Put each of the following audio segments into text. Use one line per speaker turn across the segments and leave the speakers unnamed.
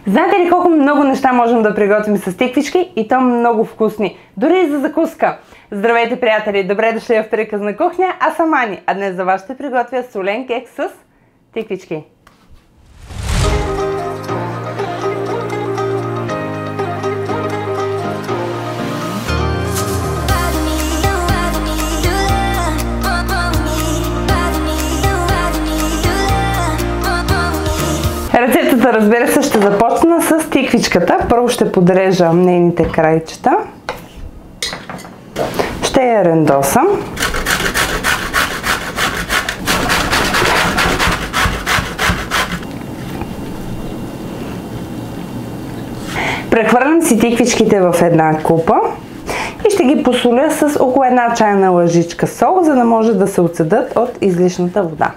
Знаете ли колко много неща можем да приготвим с тиквички и то много вкусни, дори и за закуска? Здравейте, приятели! Добре дошли в Приказна кухня, аз съм Ани, а днес за вас ще приготвя солен кекс с тиквички. Рецептата, разбира се, ще започна с тиквичката. Първо ще подрежа нейните крайчета. Ще я рендосам. Прехвърлям си тиквичките в една купа и ще ги посоля с около една чайна лъжичка сол, за да може да се отцедат от излишната вода.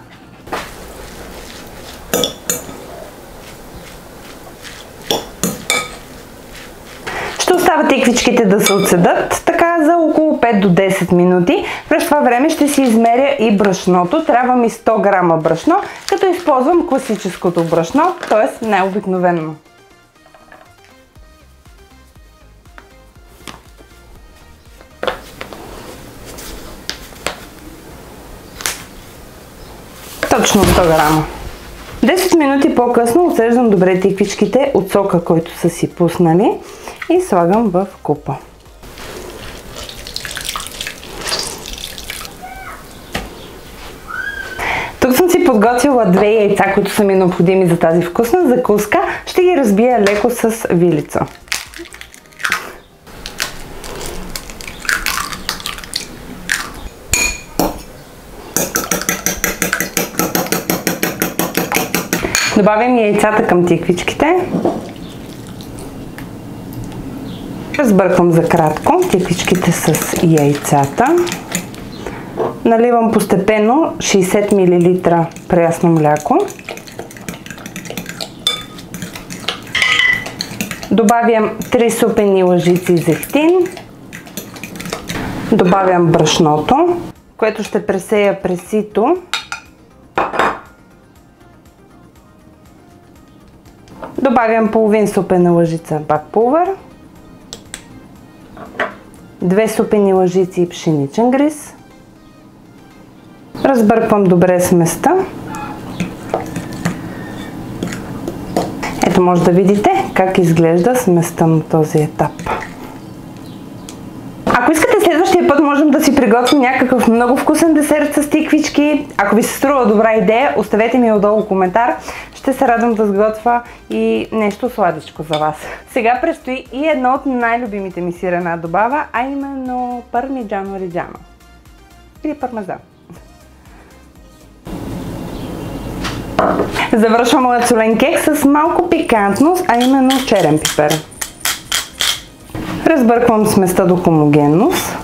Остава тиквичките да се отседат така за около 5 до 10 минути. През това време ще си измеря и брашното. Трябва ми 100 грама брашно, като използвам класическото брашно, т.е. най-обикновено. Точно 100 грама. 10 минути по-късно отсеждам добре тиквичките от сока, който са си пуснали, и слагам в купа. Тук съм си подготвила 2 яйца, които са ми необходими за тази вкусна закуска. Ще ги разбия леко с вилица. Добавям яйцата към тиквичките. Разбърквам за кратко тиквичките с яйцата. Наливам постепенно 60 мл прясно мляко. Добавям 3 супени лъжици зехтин. Добавям брашното, което ще пресея през сито. Добавям половин супена лъжица бакпулвър, 2 супени лъжици пшеничен гриз. Разбърквам добре сместа. Ето, може да видите как изглежда сместа на този етап. Ако искате, следващия път можем да си приготвим някакъв много вкусен десерт с тиквички. Ако ви се струва добра идея, оставете ми отдолу коментар. Ще се радвам да сготвя и нещо сладичко за вас. Сега предстои и едно от най-любимите ми сирена добава, а именно пармиджано реджано. Или пармезан. Завършвам моят солен кекс с малко пикантност, а именно черен пипер. Разбърквам сместа до хомогенност.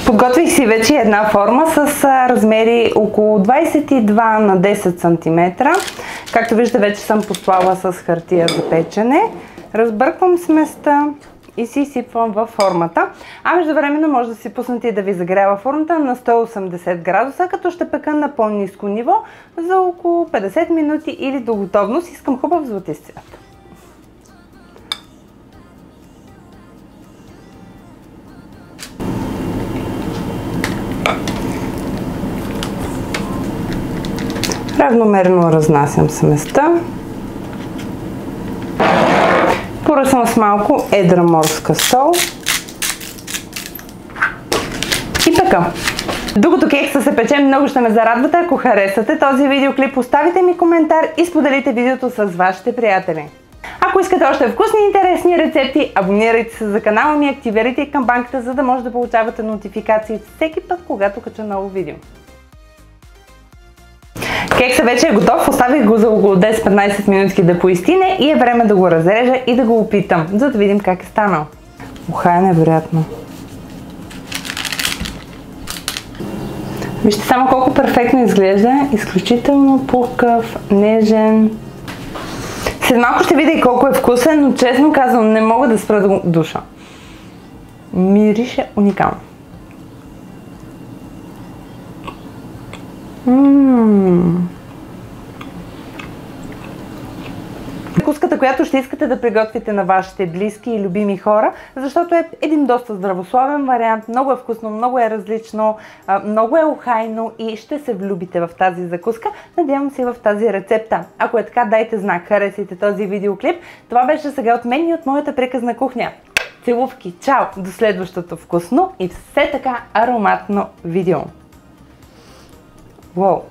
Подготвих си вече една форма с размери около 22 на 10 см. Както виждате, вече съм послала с хартия за печене. Разбърквам сместа и си сипвам във формата. А междувременно може да си пуснете и да ви загрява формата на 180 градуса, като ще пека на по-ниско ниво за около 50 минути или до готовност. Искам хубав златист цвят. Равномерно разнасям сместа. Поръсвам с малко едра морска сол и пека. Докато кекса се пече, много ще ме зарадвате, ако харесате този видеоклип, оставите ми коментар и споделите видеото с вашите приятели. Ако искате още вкусни и интересни рецепти, абонирайте се за канала ми, активирайте и камбанката, за да може да получавате нотификации всеки път, когато кача ново видео. Кексът вече е готов, оставих го за около 10-15 минутки да поистине и е време да го разрежа и да го опитам, за да видим как е станал. Уха, е невероятно. Вижте само колко перфектно изглежда, изключително пухкав, нежен. След малко ще видя и колко е вкусен, но честно казвам, не мога да спра душа. Мирише уникално. Закуската, която ще искате да приготвите на вашите близки и любими хора, защото е един доста здравословен вариант, много е вкусно, много е различно, много е ухайно и ще се влюбите в тази закуска. Надявам се и в тази рецепта. Ако е така, дайте знак, харесайте този видеоклип. Това беше сега от мен и от моята приказна кухня. Целувки, чао! До следващото вкусно и все така ароматно видео. Уау!